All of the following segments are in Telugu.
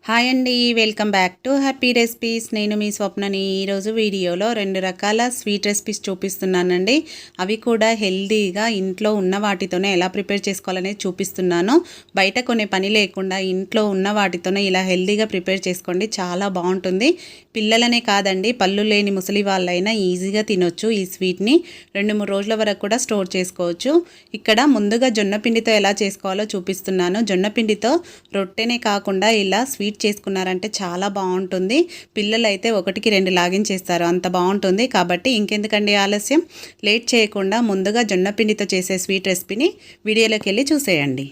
హాయ్ అండి, welcome back to happy recipes. నేను మీ స్వప్నని. ఈరోజు వీడియోలో 2 రకాల స్వీట్ రెసిపీస్ చూపిస్తున్నానండి. అవి కూడా హెల్తీగా ఇంట్లో ఉన్న వాటితోనే ఎలా ప్రిపేర్ చేసుకోవాలనేది చూపిస్తున్నాను. బయట కొనే పని లేకుండా ఇంట్లో ఉన్న వాటితోనే ఇలా హెల్తీగా ప్రిపేర్ చేసుకోండి, చాలా బాగుంటుంది. పిల్లలనే కాదండి, పళ్ళు లేని ముసలి వాళ్ళైనా ఈజీగా తినొచ్చు ఈ స్వీట్ని. 2-3 రోజుల వరకు కూడా స్టోర్ చేసుకోవచ్చు. ఇక్కడ ముందుగా జొన్న పిండితో ఎలా చేసుకోవాలో చూపిస్తున్నాను. జొన్న పిండితో రొట్టెనే కాకుండా ఇలా స్వీట్ చేసుకున్నారంటే చాలా బాగుంటుంది. పిల్లలు అయితే 1కి 2 లాగించేస్తారు, అంత బాగుంటుంది. కాబట్టి ఇంకెందుకండి ఆలస్యం, లేట్ చేయకుండా ముందుగా జొన్న పిండితో చేసే స్వీట్ రెసిపీని వీడియోలోకి వెళ్ళి చూసేయండి.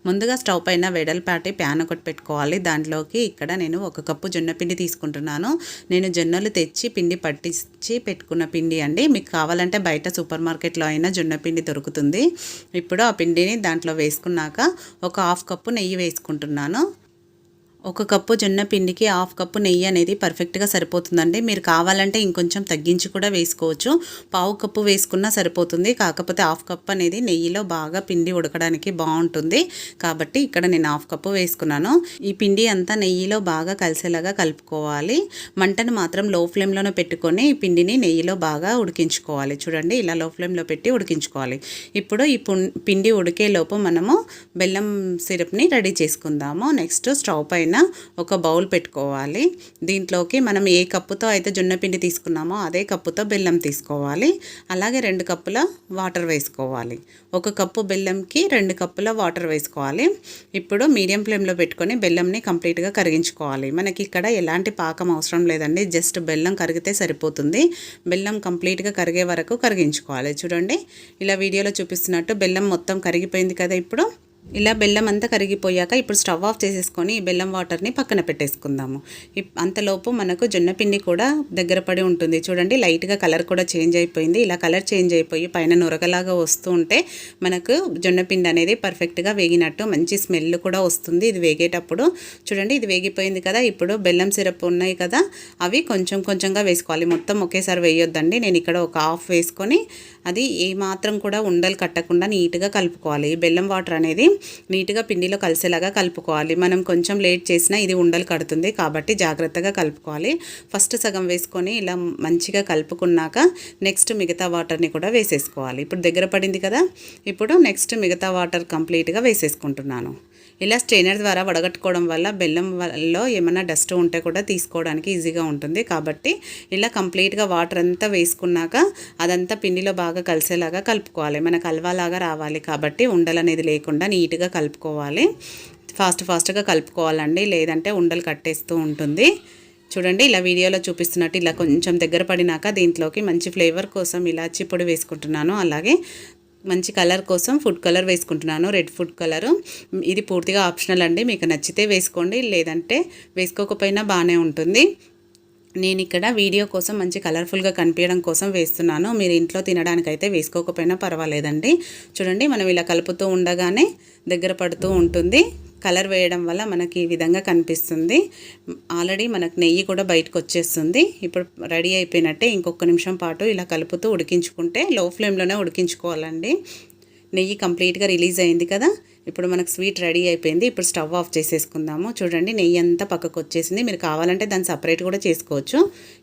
ముందుగా స్టవ్ పైన వెడల్పాటి ప్యాన్ ఒకటి పెట్టుకోవాలి. దాంట్లోకి ఇక్కడ నేను 1 కప్పు జొన్న పిండి తీసుకుంటున్నాను. నేను జొన్నలు తెచ్చి పిండి పట్టించి పెట్టుకున్న పిండి అండి. మీకు కావాలంటే బయట సూపర్ మార్కెట్లో అయినా జొన్న పిండి దొరుకుతుంది. ఇప్పుడు ఆ పిండిని దాంట్లో వేసుకున్నాక ఒక 1/2 కప్పు నెయ్యి వేసుకుంటున్నాను. 1 కప్పు జొన్న పిండికి 1/2 కప్పు నెయ్యి అనేది పర్ఫెక్ట్గా సరిపోతుందండి. మీరు కావాలంటే ఇంకొంచెం తగ్గించి కూడా వేసుకోవచ్చు. 1/2 కప్పు వేసుకున్నా సరిపోతుంది. కాకపోతే 1/2 కప్పు అనేది నెయ్యిలో బాగా పిండి ఉడకడానికి బాగుంటుంది. కాబట్టి ఇక్కడ నేను 1/2 కప్పు వేసుకున్నాను. ఈ పిండి అంతా నెయ్యిలో బాగా కలిసేలాగా కలుపుకోవాలి. మంటను మాత్రం లో ఫ్లేమ్లోనే పెట్టుకొని ఈ పిండిని నెయ్యిలో బాగా ఉడికించుకోవాలి. చూడండి, ఇలా లో ఫ్లేమ్లో పెట్టి ఉడికించుకోవాలి. ఇప్పుడు ఈ పిండి ఉడికేలోపు మనము బెల్లం సిరప్ని రెడీ చేసుకుందాము. నెక్స్ట్ స్టవ్ పైన ఒక బౌల్ పెట్టుకోవాలి. దీంట్లోకి మనం ఏ కప్పుతో అయితే జొన్న పిండి తీసుకున్నామో అదే కప్పుతో బెల్లం తీసుకోవాలి. అలాగే 2 కప్పుల వాటర్ వేసుకోవాలి. 1 కప్పు బెల్లంకి 2 కప్పుల వాటర్ వేసుకోవాలి. ఇప్పుడు మీడియం ఫ్లేమ్లో పెట్టుకొని బెల్లంని కంప్లీట్గా కరిగించుకోవాలి. మనకి ఇక్కడ ఎలాంటి పాకం అవసరం లేదండి, జస్ట్ బెల్లం కరిగితే సరిపోతుంది. బెల్లం కంప్లీట్గా కరిగే వరకు కరిగించుకోవాలి. చూడండి, ఇలా వీడియోలో చూపిస్తున్నట్టు బెల్లం మొత్తం కరిగిపోయింది కదా. ఇప్పుడు ఇలా బెల్లం అంతా కరిగిపోయాక ఇప్పుడు స్టవ్ ఆఫ్ చేసేసుకొని ఈ బెల్లం వాటర్ని పక్కన పెట్టేసుకుందాము. అంతలోపు మనకు జొన్న పిండి కూడా దగ్గర పడి ఉంటుంది. చూడండి, లైట్గా కలర్ కూడా చేంజ్ అయిపోయింది. ఇలా కలర్ చేంజ్ అయిపోయి పైన నొరగలాగా వస్తూ ఉంటే మనకు జొన్న పిండి అనేది పర్ఫెక్ట్గా వేగినట్టు, మంచి స్మెల్ కూడా వస్తుంది ఇది వేగేటప్పుడు. చూడండి, ఇది వేగిపోయింది కదా. ఇప్పుడు బెల్లం సిరప్ ఉన్నాయి కదా, అవి కొంచెం కొంచెంగా వేసుకోవాలి. మొత్తం ఒకేసారి వేయొద్దండి. నేను ఇక్కడ ఒక 1/2 వేసుకొని అది ఏమాత్రం కూడా ఉండలు కట్టకుండా నీట్గా కలుపుకోవాలి. ఈ బెల్లం వాటర్ అనేది నీట్గా పిండిలో కలిసేలాగా కలుపుకోవాలి. మనం కొంచెం లేట్ చేసినా ఇది ఉండలు కడుతుంది, కాబట్టి జాగ్రత్తగా కలుపుకోవాలి. ఫస్ట్ సగం వేసుకొని ఇలా మంచిగా కలుపుకున్నాక నెక్స్ట్ మిగతా వాటర్ని కూడా వేసేసుకోవాలి. ఇప్పుడు దగ్గర పడింది కదా. ఇప్పుడు నెక్స్ట్ మిగతా వాటర్ కంప్లీట్గా వేసేసుకుంటున్నాను. ఇలా స్ట్రైనర్ ద్వారా వడగట్టుకోవడం వల్ల బెల్లంలో ఏమైనా డస్ట్ ఉంటే కూడా తీసుకోవడానికి ఈజీగా ఉంటుంది. కాబట్టి ఇలా కంప్లీట్గా వాటర్ అంతా వేసుకున్నాక అదంతా పిండిలో బాగా కలిసేలాగా కలుపుకోవాలి. మనకు హల్వాలాగా రావాలి కాబట్టి ఉండలు అనేది లేకుండా నీట్గా కలుపుకోవాలి. ఫాస్ట్గా కలుపుకోవాలండి, లేదంటే ఉండలు కట్టేస్తూ ఉంటుంది. చూడండి, ఇలా వీడియోలో చూపిస్తున్నట్టు ఇలా కొంచెం దగ్గర పడినాక దీంట్లోకి మంచి ఫ్లేవర్ కోసం ఇలాచీ పొడి వేసుకుంటున్నాను. అలాగే మంచి కలర్ కోసం ఫుడ్ కలర్ వేసుకుంటున్నాను, రెడ్ ఫుడ్ కలరు. ఇది పూర్తిగా ఆప్షనల్ అండి, మీకు నచ్చితే వేసుకోండి, లేదంటే వేసుకోకపోయినా బాగానే ఉంటుంది. నేను ఇక్కడ వీడియో కోసం మంచి కలర్ఫుల్గా కనిపించడం కోసం వేస్తున్నాను. మీరు ఇంట్లో తినడానికైతే వేసుకోకపోయినా పర్వాలేదండి. చూడండి, మనం ఇలా కలుపుతూ ఉండగానే దగ్గర పడుతూ ఉంటుంది. కలర్ వేయడం వల్ల మనకి ఈ విధంగా కనిపిస్తుంది. ఆల్రెడీ మనకు నెయ్యి కూడా బయటకు వచ్చేస్తుంది. ఇప్పుడు రెడీ అయిపోయినట్టే. ఇంకొక నిమిషం పాటు ఇలా కలుపుతూ ఉడికించుకుంటే, లో ఫ్లేమ్లోనే ఉడికించుకోవాలండి. నెయ్యి కంప్లీట్గా రిలీజ్ అయింది కదా. ఇప్పుడు మనకు స్వీట్ రెడీ అయిపోయింది. ఇప్పుడు స్టవ్ ఆఫ్ చేసేసుకుందాము. చూడండి, నెయ్యి అంతా పక్కకు వచ్చేసింది. మీరు కావాలంటే దాన్ని సపరేట్ కూడా చేసుకోవచ్చు.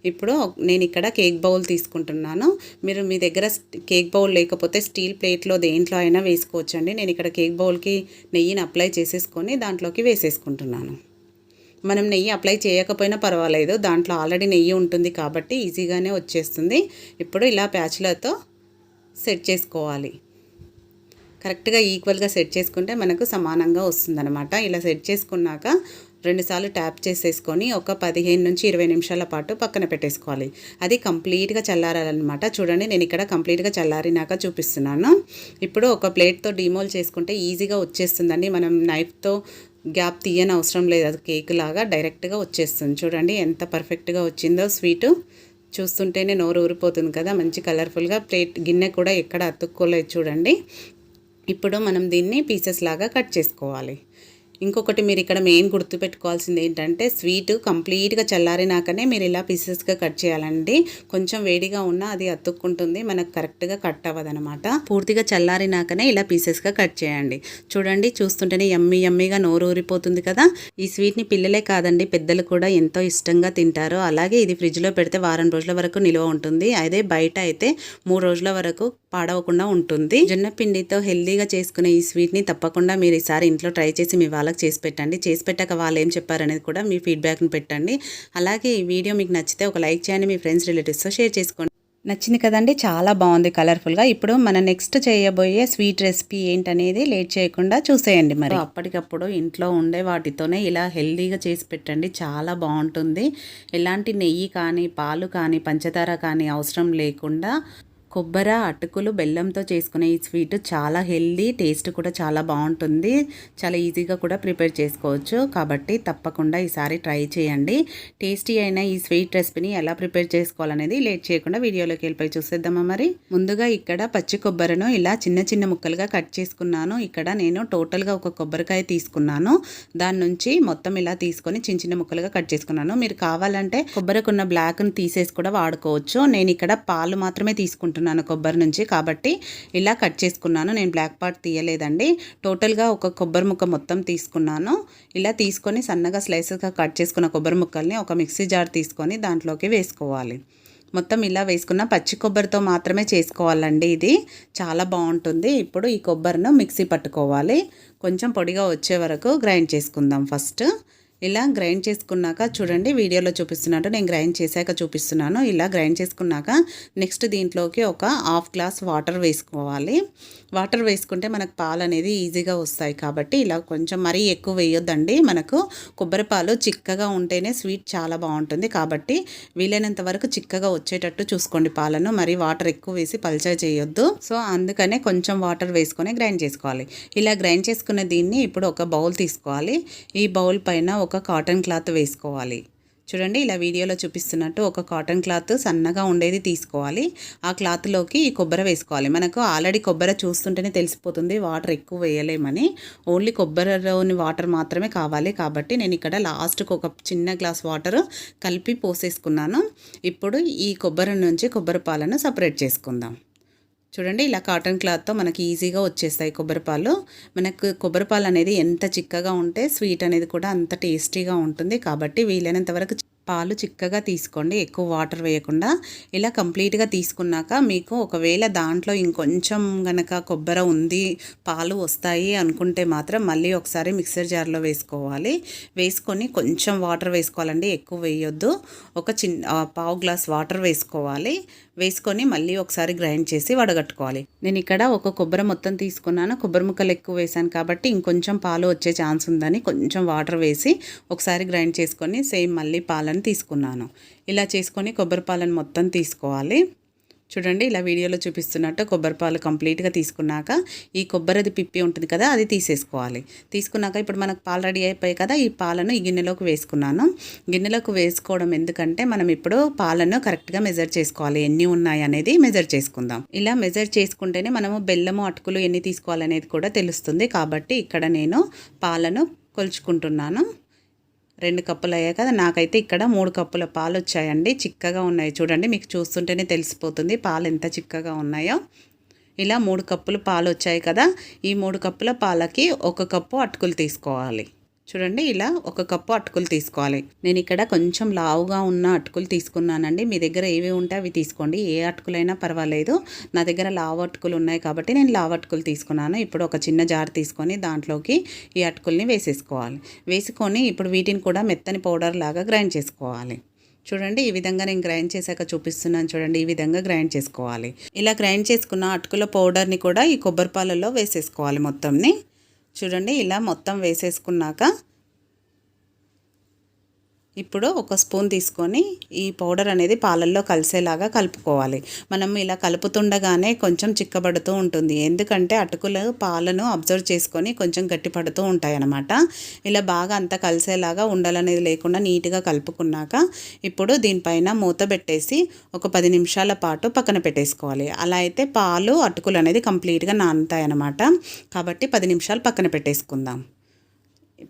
ఇప్పుడు నేను ఇక్కడ కేక్ బౌల్ తీసుకుంటున్నాను. మీరు మీ దగ్గర కేక్ బౌల్ లేకపోతే స్టీల్ ప్లేట్లో దేంట్లో అయినా వేసుకోవచ్చు అండి. నేను ఇక్కడ కేక్ బౌల్కి నెయ్యిని అప్లై చేసేసుకొని దాంట్లోకి వేసేసుకుంటున్నాను. మనం నెయ్యి అప్లై చేయకపోయినా పర్వాలేదు, దాంట్లో ఆల్రెడీ నెయ్యి ఉంటుంది కాబట్టి ఈజీగానే వచ్చేస్తుంది. ఇప్పుడు ఇలా ప్యాచ్లతో సెట్ చేసుకోవాలి. కరెక్ట్గా ఈక్వల్గా సెట్ చేసుకుంటే మనకు సమానంగా వస్తుందన్నమాట. ఇలా సెట్ చేసుకున్నాక 2 సార్లు ట్యాప్ చేసేసుకొని ఒక 15 నుంచి 20 నిమిషాల పాటు పక్కన పెట్టేసుకోవాలి. అది కంప్లీట్గా చల్లారాలన్నమాట. చూడండి, నేను ఇక్కడ కంప్లీట్గా చల్లారినాక చూపిస్తున్నాను. ఇప్పుడు ఒక ప్లేట్తో డిమోల్ చేసుకుంటే ఈజీగా వచ్చేస్తుందండి. మనం నైఫ్తో గ్యాప్ తీయని అవసరం లేదు, అది కేక్ లాగా డైరెక్ట్గా వచ్చేస్తుంది. చూడండి ఎంత పర్ఫెక్ట్గా వచ్చిందో స్వీటు. చూస్తుంటేనే నోరు ఊరిపోతుంది కదా. మంచి కలర్ఫుల్గా ప్లేట్ గిన్నె కూడా ఎక్కడ అతుక్కోలేదు చూడండి. ఇప్పుడు మనం దీన్ని పీసెస్ లాగా కట్ చేసుకోవాలి. ఇంకొకటి మీరు ఇక్కడ మెయిన్ గుర్తుపెట్టుకోవాల్సింది ఏంటంటే స్వీట్ కంప్లీట్గా చల్లారినాకనే మీరు ఇలా పీసెస్గా కట్ చేయాలండి. కొంచెం వేడిగా ఉన్నా అది అతుక్కుంటుంది, మనకు కరెక్ట్గా కట్ అవ్వదనమాట. పూర్తిగా చల్లారినాకనే ఇలా పీసెస్గా కట్ చేయండి. చూడండి, చూస్తుంటేనే యమ్మీ యమ్మీగా నోరు ఊరిపోతుంది కదా. ఈ స్వీట్ని పిల్లలే కాదండి పెద్దలు కూడా ఎంతో ఇష్టంగా తింటారు. అలాగే ఇది ఫ్రిడ్జ్లో పెడితే వారం రోజుల వరకు నిల్వ ఉంటుంది. అదే బయట అయితే 3 రోజుల వరకు పాడవకుండా ఉంటుంది. జొన్న పిండితో హెల్దీగా చేసుకునే ఈ స్వీట్ని తప్పకుండా మీరు ఈసారి ఇంట్లో ట్రై చేసి మీ వాళ్ళకి చేసి పెట్టండి. చేసి పెట్టాక వాళ్ళు ఏం చెప్పారనేది కూడా మీ ఫీడ్బ్యాక్ని పెట్టండి. అలాగే ఈ వీడియో మీకు నచ్చితే ఒక లైక్ చేయండి, మీ ఫ్రెండ్స్ రిలేటివ్స్తో షేర్ చేసుకోండి. నచ్చింది కదండి, చాలా బాగుంది కలర్ఫుల్గా. ఇప్పుడు మన నెక్స్ట్ చేయబోయే స్వీట్ రెసిపీ ఏంటనేది లేట్ చేయకుండా చూసేయండి. మరి అప్పటికప్పుడు ఇంట్లో ఉండే వాటితోనే ఇలా హెల్దీగా చేసి పెట్టండి, చాలా బాగుంటుంది. ఎలాంటి నెయ్యి కానీ పాలు కానీ పంచదార కానీ అవసరం లేకుండా కొబ్బరి, అటుకులు, బెల్లంతో చేసుకునే ఈ స్వీట్ చాలా హెల్దీ, టేస్ట్ కూడా చాలా బాగుంటుంది. చాలా ఈజీగా కూడా ప్రిపేర్ చేసుకోవచ్చు. కాబట్టి తప్పకుండా ఈసారి ట్రై చేయండి. టేస్టీ అయిన ఈ స్వీట్ రెసిపీని ఎలా ప్రిపేర్ చేసుకోవాలనేది లేట్ చేయకుండా వీడియోలోకి వెళ్ళిపోయి చూసేద్దామా. మరి ముందుగా ఇక్కడ పచ్చి కొబ్బరిను ఇలా చిన్న చిన్న ముక్కలుగా కట్ చేసుకున్నాను. ఇక్కడ నేను టోటల్గా ఒక కొబ్బరికాయ తీసుకున్నాను. దాని నుంచి మొత్తం ఇలా తీసుకొని చిన్న చిన్న ముక్కలుగా కట్ చేసుకున్నాను. మీరు కావాలంటే కొబ్బరికున్న బ్లాక్ని తీసేసి కూడా వాడుకోవచ్చు. నేను ఇక్కడ పాలు మాత్రమే తీసుకుంటున్నాను కొబ్బరి నుంచి, కాబట్టి ఇలా కట్ చేసుకున్నాను. నేను బ్లాక్ పార్ట్ తీయలేదండి. టోటల్గా ఒక కొబ్బరి ముక్క మొత్తం తీసుకున్నాను. ఇలా తీసుకొని సన్నగా స్లైసెస్గా కట్ చేసుకున్న కొబ్బరి ముక్కల్ని ఒక మిక్సీ జార్ తీసుకొని దాంట్లోకి వేసుకోవాలి. మొత్తం ఇలా వేసుకున్న పచ్చి కొబ్బరితో మాత్రమే చేసుకోవాలండి, ఇది చాలా బాగుంటుంది. ఇప్పుడు ఈ కొబ్బరిను మిక్సీ పట్టుకోవాలి. కొంచెం పొడిగా వచ్చే వరకు గ్రైండ్ చేసుకుందాం. ఫస్ట్ ఇలా గ్రైండ్ చేసుకున్నాక చూడండి, వీడియోలో చూపిస్తున్నట్టు నేను గ్రైండ్ చేశాక చూపిస్తున్నాను. ఇలా గ్రైండ్ చేసుకున్నాక నెక్స్ట్ దీంట్లోకి ఒక హాఫ్ గ్లాస్ వాటర్ వేసుకోవాలి. వాటర్ వేసుకుంటే మనకు పాలు అనేది ఈజీగా వస్తాయి. కాబట్టి ఇలా కొంచెం మరీ ఎక్కువ వేయొద్దండి. మనకు కొబ్బరి పాలు చిక్కగా ఉంటేనే స్వీట్ చాలా బాగుంటుంది. కాబట్టి వీలైనంత వరకు చిక్కగా వచ్చేటట్టు చూసుకోండి పాలను. మరి వాటర్ ఎక్కువ వేసి పల్చగా చేయొద్దు. సో అందుకనే కొంచెం వాటర్ వేసుకొని గ్రైండ్ చేసుకోవాలి. ఇలా గ్రైండ్ చేసుకున్న దీన్ని ఇప్పుడు ఒక బౌల్ తీసుకోవాలి. ఈ బౌల్ పైన ఒక కాటన్ క్లాత్ వేసుకోవాలి. చూడండి, ఇలా వీడియోలో చూపిస్తున్నట్టు ఒక కాటన్ క్లాత్ సన్నగా ఉండేది తీసుకోవాలి. ఆ క్లాత్లోకి ఈ కొబ్బరి వేసుకోవాలి. మనకు ఆల్రెడీ కొబ్బరి చూస్తుంటేనే తెలిసిపోతుంది వాటర్ ఎక్కువ వేయలేమని. ఓన్లీ కొబ్బరిలోని వాటర్ మాత్రమే కావాలి. కాబట్టి నేను ఇక్కడ లాస్ట్కి ఒక చిన్న గ్లాస్ వాటర్ కలిపి పోసేసుకున్నాను. ఇప్పుడు ఈ కొబ్బరి నుంచి కొబ్బరి పాలను సపరేట్ చేసుకుందాం. చూడండి, ఇలా కాటన్ క్లాత్తో మనకి ఈజీగా వచ్చేస్తాయి కొబ్బరిపాలు. మనకు కొబ్బరిపాలు అనేది ఎంత చిక్కగా ఉంటే స్వీట్ అనేది కూడా అంత టేస్టీగా ఉంటుంది. కాబట్టి వీలైనంత వరకు పాలు చిక్కగా తీసుకోండి, ఎక్కువ వాటర్ వేయకుండా. ఇలా కంప్లీట్గా తీసుకున్నాక మీకు ఒకవేళ దాంట్లో ఇంకొంచెం గనక కొబ్బరి ఉంది, పాలు వస్తాయి అనుకుంటే మాత్రం మళ్ళీ ఒకసారి మిక్సర్ జార్లో వేసుకోవాలి. వేసుకొని కొంచెం వాటర్ వేసుకోవాలండి, ఎక్కువ వేయొద్దు. ఒక పావు గ్లాస్ వాటర్ వేసుకోవాలి. వేసుకొని మళ్ళీ ఒకసారి గ్రైండ్ చేసి వడగట్టుకోవాలి. నేను ఇక్కడ ఒక కొబ్బరి మొత్తం తీసుకున్నాను. కొబ్బరి ముక్కలు ఎక్కువ వేసాను కాబట్టి ఇంకొంచెం పాలు వచ్చే ఛాన్స్ ఉందని కొంచెం వాటర్ వేసి ఒకసారి గ్రైండ్ చేసుకొని సేమ్ మళ్ళీ పాలను తీసుకున్నాను. ఇలా చేసుకొని కొబ్బరి పాలను మొత్తం తీసుకోవాలి. చూడండి, ఇలా వీడియోలో చూపిస్తున్నట్టు కొబ్బరి పాలు కంప్లీట్గా తీసుకున్నాక ఈ కొబ్బరిది పిప్పి ఉంటుంది కదా, అది తీసేసుకోవాలి. తీసుకున్నాక ఇప్పుడు మనకు పాలు రెడీ అయిపోయాయి కదా, ఈ పాలను ఈ గిన్నెలోకి వేసుకున్నాను. గిన్నెలోకి వేసుకోవడం ఎందుకంటే మనం ఇప్పుడు పాలను కరెక్ట్గా మెజర్ చేసుకోవాలి. ఎన్ని ఉన్నాయి అనేది మెజర్ చేసుకుందాం. ఇలా మెజర్ చేసుకుంటేనే మనము బెల్లము, అటుకులు ఎన్ని తీసుకోవాలనేది కూడా తెలుస్తుంది. కాబట్టి ఇక్కడ నేను పాలను కొలుచుకుంటున్నాను. 2 కప్పులు అయ్యాయి కదా, నాకైతే ఇక్కడ 3 కప్పుల పాలు వచ్చాయండి. చిక్కగా ఉన్నాయి చూడండి, మీకు చూస్తుంటేనే తెలిసిపోతుంది పాలు ఎంత చిక్కగా ఉన్నాయో. ఇలా 3 కప్పులు పాలు వచ్చాయి కదా, ఈ 3 కప్పుల పాలకి 1 కప్పు అటుకులు తీసుకోవాలి. చూడండి, ఇలా 1 కప్పు అటుకులు తీసుకోవాలి. నేను ఇక్కడ కొంచెం లావుగా ఉన్న అటుకులు తీసుకున్నానండి. మీ దగ్గర ఏవి ఉంటే అవి తీసుకోండి, ఏ అటుకులైనా పర్వాలేదు. నా దగ్గర లావు అటుకులు ఉన్నాయి కాబట్టి నేను లావు అటుకులు తీసుకున్నాను. ఇప్పుడు ఒక చిన్న జార్ తీసుకొని దాంట్లోకి ఈ అటుకుల్ని వేసేసుకోవాలి. వేసుకొని ఇప్పుడు వీటిని కూడా మెత్తని పౌడర్ లాగా గ్రైండ్ చేసుకోవాలి. చూడండి, ఈ విధంగా నేను గ్రైండ్ చేశాక చూపిస్తున్నాను. చూడండి, ఈ విధంగా గ్రైండ్ చేసుకోవాలి. ఇలా గ్రైండ్ చేసుకున్న అటుకుల పౌడర్ని కూడా ఈ కొబ్బరి పాలలో వేసేసుకోవాలి మొత్తంని. చూడండి, ఇలా మొత్తం వేసేసుకున్నాక ఇప్పుడు ఒక స్పూన్ తీసుకొని ఈ పౌడర్ అనేది పాలల్లో కలిసేలాగా కలుపుకోవాలి. మనం ఇలా కలుపుతుండగానే కొంచెం చిక్కబడుతూ ఉంటుంది, ఎందుకంటే అటుకులు పాలను అబ్జర్వ్ చేసుకొని కొంచెం గట్టిపడుతూ ఉంటాయి అన్నమాట. ఇలా బాగా అంతా కలిసేలాగా ఉండలనేది లేకుండా నీట్గా కలుపుకున్నాక ఇప్పుడు దీనిపైన మూత పెట్టేసి ఒక 10 నిమిషాల పాటు పక్కన పెట్టేసుకోవాలి. అలా అయితే పాలు, అటుకులు అనేది కంప్లీట్గా నానుతాయి అన్నమాట. కాబట్టి 10 నిమిషాలు పక్కన పెట్టేసుకుందాం.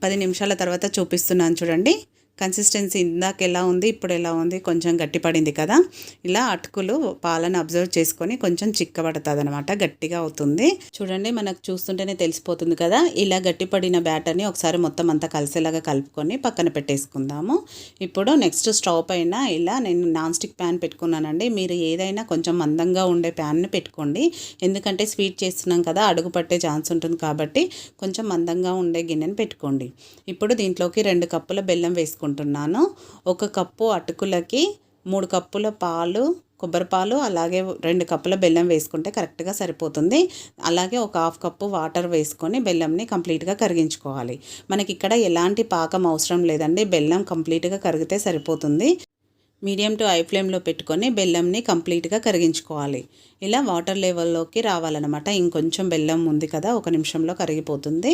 10 నిమిషాల తర్వాత చూపిస్తున్నాను చూడండి. కన్సిస్టెన్సీ ఇందాక ఎలా ఉంది, ఇప్పుడు ఎలా ఉంది, కొంచెం గట్టిపడింది కదా. ఇలా అటుకులు పాలను అబ్జర్వ్ చేసుకొని కొంచెం చిక్కబడుతుంది అనమాట, గట్టిగా అవుతుంది. చూడండి, మనకు చూస్తుంటేనే తెలిసిపోతుంది కదా. ఇలా గట్టిపడిన బ్యాటర్ని ఒకసారి మొత్తం అంతా కలిసేలాగా కలుపుకొని పక్కన పెట్టేసుకుందాము. ఇప్పుడు నెక్స్ట్ స్టవ్ పైన ఇలా నేను నాన్ స్టిక్ ప్యాన్ పెట్టుకున్నానండి. మీరు ఏదైనా కొంచెం మందంగా ఉండే ప్యాన్ని పెట్టుకోండి. ఎందుకంటే స్వీట్ చేస్తున్నాం కదా, అడుగు పట్టే ఛాన్స్ ఉంటుంది కాబట్టి కొంచెం మందంగా ఉండే గిన్నెని పెట్టుకోండి. ఇప్పుడు దీంట్లోకి 2 కప్పుల బెల్లం వేసుకుంటున్నాను. 1 కప్పు అటుకులకి 3 కప్పుల పాలు, కొబ్బరి పాలు, అలాగే 2 కప్పుల బెల్లం వేసుకుంటే కరెక్ట్గా సరిపోతుంది. అలాగే ఒక 1/2 కప్పు వాటర్ వేసుకొని బెల్లంని కంప్లీట్గా కరిగించుకోవాలి. మనకి ఇక్కడ ఎలాంటి పాకం అవసరం లేదండి, బెల్లం కంప్లీట్గా కరిగితే సరిపోతుంది. మీడియం టు హై ఫ్లేమ్లో పెట్టుకొని బెల్లంని కంప్లీట్గా కరిగించుకోవాలి. ఇలా వాటర్ లెవెల్లోకి రావాలన్నమాట. ఇంకొంచెం బెల్లం ఉంది కదా, 1 నిమిషంలో కరిగిపోతుంది.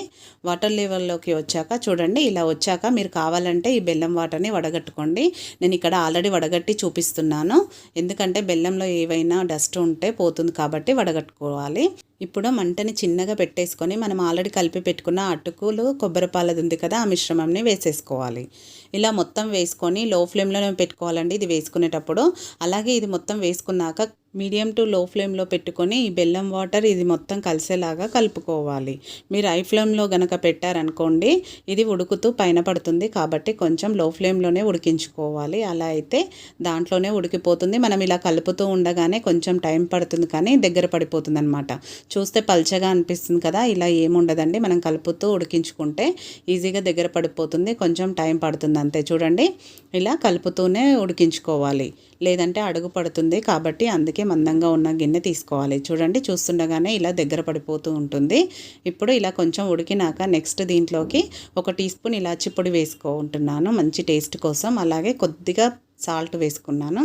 వాటర్ లెవెల్లోకి వచ్చాక చూడండి, ఇలా వచ్చాక మీరు కావాలంటే ఈ బెల్లం వాటర్ని వడగట్టుకోండి. నేను ఇక్కడ ఆల్రెడీ వడగట్టి చూపిస్తున్నాను, ఎందుకంటే బెల్లంలో ఏవైనా డస్ట్ ఉంటే పోతుంది కాబట్టి వడగట్టుకోవాలి. ఇప్పుడు మంటని చిన్నగా పెట్టేసుకొని మనం ఆల్రెడీ కలిపి పెట్టుకున్న అటుకులు, కొబ్బరి పాలది ఉంది కదా, ఆ మిశ్రమంని వేసేసుకోవాలి. ఇలా మొత్తం వేసుకొని లో ఫ్లేమ్లోనే పెట్టుకోవాలండి ఇది వేసుకునేటప్పుడు. అలాగే ఇది మొత్తం వేసుకున్నాక మీడియం టు లో ఫ్లేమ్లో పెట్టుకొని ఈ బెల్లం వాటర్ ఇది మొత్తం కలిసేలాగా కలుపుకోవాలి. మీరు హై ఫ్లేమ్లో గనక పెట్టారనుకోండి ఇది ఉడుకుతూ పైన పడుతుంది, కాబట్టి కొంచెం లో ఫ్లేమ్లోనే ఉడికించుకోవాలి. అలా అయితే దాంట్లోనే ఉడికిపోతుంది. మనం ఇలా కలుపుతూ ఉండగానే కొంచెం టైం పడుతుంది, కానీ దగ్గర పడిపోతుంది అనమాట. చూస్తే పల్చగా అనిపిస్తుంది కదా, ఇలా ఏముండదండి. మనం కలుపుతూ ఉడికించుకుంటే ఈజీగా దగ్గర పడిపోతుంది, కొంచెం టైం పడుతుంది అంతే. చూడండి, ఇలా కలుపుతూనే ఉడికించుకోవాలి, లేదంటే అడుగు పడుతుంది. కాబట్టి అందుకే మందంగా ఉన్న గిన్నె తీసుకోవాలి. చూడండి, చూస్తుండగానే ఇలా దగ్గర పడిపోతూ ఉంటుంది. ఇప్పుడు ఇలా కొంచెం ఉడికినాక నెక్స్ట్ దీంట్లోకి 1 టీ స్పూన్ ఇలాచి పొడి వేసుకుంటున్నాను మంచి టేస్ట్ కోసం. అలాగే కొద్దిగా సాల్ట్ వేసుకున్నాను.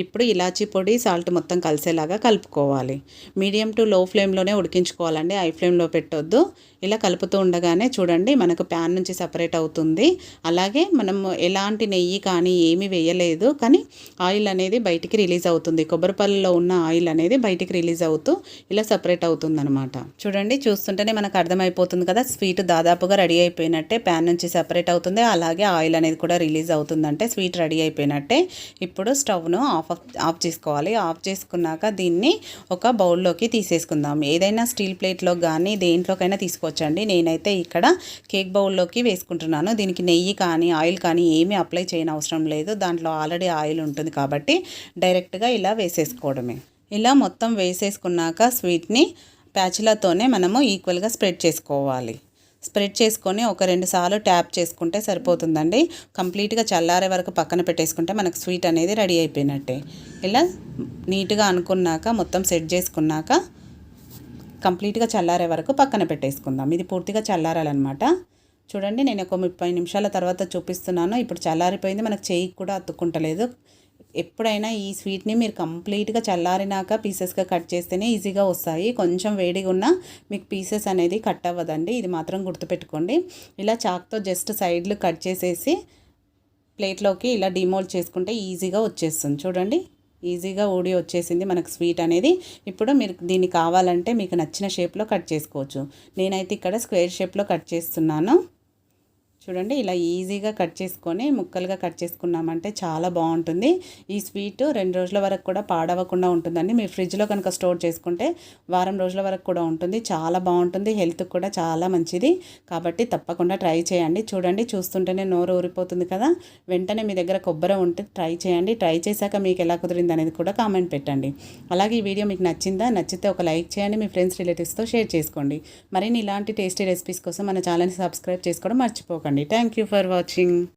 ఇప్పుడు ఇలాచీ పొడి, సాల్ట్ మొత్తం కలిసేలాగా కలుపుకోవాలి. మీడియం టు లో ఫ్లేమ్లోనే ఉడికించుకోవాలండి, హై ఫ్లేమ్లో పెట్టొద్దు. ఇలా కలుపుతూ ఉండగానే చూడండి మనకు ప్యాన్ నుంచి సపరేట్ అవుతుంది. అలాగే మనం ఎలాంటి నెయ్యి కానీ ఏమీ వేయలేదు, కానీ ఆయిల్ అనేది బయటికి రిలీజ్ అవుతుంది. కొబ్బరిపల్లిలో ఉన్న ఆయిల్ అనేది బయటికి రిలీజ్ అవుతూ ఇలా సపరేట్ అవుతుందన్నమాట. చూడండి, చూస్తుంటేనే మనకు అర్థమైపోతుంది కదా, స్వీట్ దాదాపుగా రెడీ అయిపోయినట్టే. ప్యాన్ నుంచి సపరేట్ అవుతుంది, అలాగే ఆయిల్ అనేది కూడా రిలీజ్ అవుతుందంటే స్వీట్ రెడీ అయిపోయినట్టే. ఇప్పుడు స్టవ్ను ఆఫ్ చేసుకోవాలి. ఆఫ్ చేసుకున్నాక దీన్ని ఒక బౌల్లోకి తీసేసుకుందాం. ఏదైనా స్టీల్ ప్లేట్లో కానీ దేంట్లోకైనా తీసుకోవచ్చండి. నేనైతే ఇక్కడ కేక్ బౌల్లోకి వేసుకుంటున్నాను. దీనికి నెయ్యి కానీ ఆయిల్ కానీ ఏమీ అప్లై చేయని అవసరం లేదు, దాంట్లో ఆల్రెడీ ఆయిల్ ఉంటుంది కాబట్టి డైరెక్ట్గా ఇలా వేసేసుకోవడమే. ఇలా మొత్తం వేసేసుకున్నాక స్వీట్ని ప్యాచులతోనే మనము ఈక్వల్గా స్ప్రెడ్ చేసుకోవాలి. స్ప్రెడ్ చేసుకొని ఒక 2 సార్లు ట్యాప్ చేసుకుంటే సరిపోతుందండి. కంప్లీట్గా చల్లారే వరకు పక్కన పెట్టేసుకుంటే మనకు స్వీట్ అనేది రెడీ అయిపోయినట్టే. ఇలా నీట్గా అనుకున్నాక మొత్తం సెట్ చేసుకున్నాక కంప్లీట్గా చల్లారే వరకు పక్కన పెట్టేసుకుందాం. ఇది పూర్తిగా చల్లారాలన్నమాట. చూడండి, నేను ఒక 30 నిమిషాల తర్వాత చూపిస్తున్నాను. ఇప్పుడు చల్లారిపోయింది, మనకు చేయికి కూడా అతుక్కుంటలేదు. ఎప్పుడైనా ఈ స్వీట్ని మీరు కంప్లీట్గా చల్లారినాక పీసెస్గా కట్ చేస్తేనే ఈజీగా వస్తాయి. కొంచెం వేడిగా ఉన్నా మీకు పీసెస్ అనేది కట్ అవ్వదండి, ఇది మాత్రం గుర్తుపెట్టుకోండి. ఇలా చాక్తో జస్ట్ సైడ్లు కట్ చేసేసి ప్లేట్లోకి ఇలా డిమోల్డ్ చేసుకుంటే ఈజీగా వచ్చేస్తుంది. చూడండి, ఈజీగా ఊడి వచ్చేసింది మనకు స్వీట్ అనేది. ఇప్పుడు మీరు దీన్ని కావాలంటే మీకు నచ్చిన షేప్లో కట్ చేసుకోవచ్చు. నేనైతే ఇక్కడ స్క్వేర్ షేప్లో కట్ చేస్తున్నాను. చూడండి, ఇలా ఈజీగా కట్ చేసుకొని ముక్కలుగా కట్ చేసుకున్నామంటే చాలా బాగుంటుంది. ఈ స్వీట్ 2 రోజుల వరకు కూడా పాడవకుండా ఉంటుందండి. మీరు ఫ్రిడ్జ్లో కనుక స్టోర్ చేసుకుంటే వారం రోజుల వరకు కూడా ఉంటుంది. చాలా బాగుంటుంది, హెల్త్కి కూడా చాలా మంచిది. కాబట్టి తప్పకుండా ట్రై చేయండి. చూడండి, చూస్తుంటేనే నోరు ఊరిపోతుంది కదా. వెంటనే మీ దగ్గర కొబ్బరి ఉంటే ట్రై చేయండి. ట్రై చేశాక మీకు ఎలా కుదిరింది అనేది కూడా కామెంట్ పెట్టండి. అలాగే ఈ వీడియో మీకు నచ్చిందా? నచ్చితే ఒక లైక్ చేయండి, మీ ఫ్రెండ్స్ రిలేటివ్స్తో షేర్ చేసుకోండి. మరిన్ని ఇలాంటి టేస్టీ రెసిపీస్ కోసం మన ఛానల్ని సబ్స్క్రైబ్ చేసుకోవడం మర్చిపోకండి. Thank you for watching.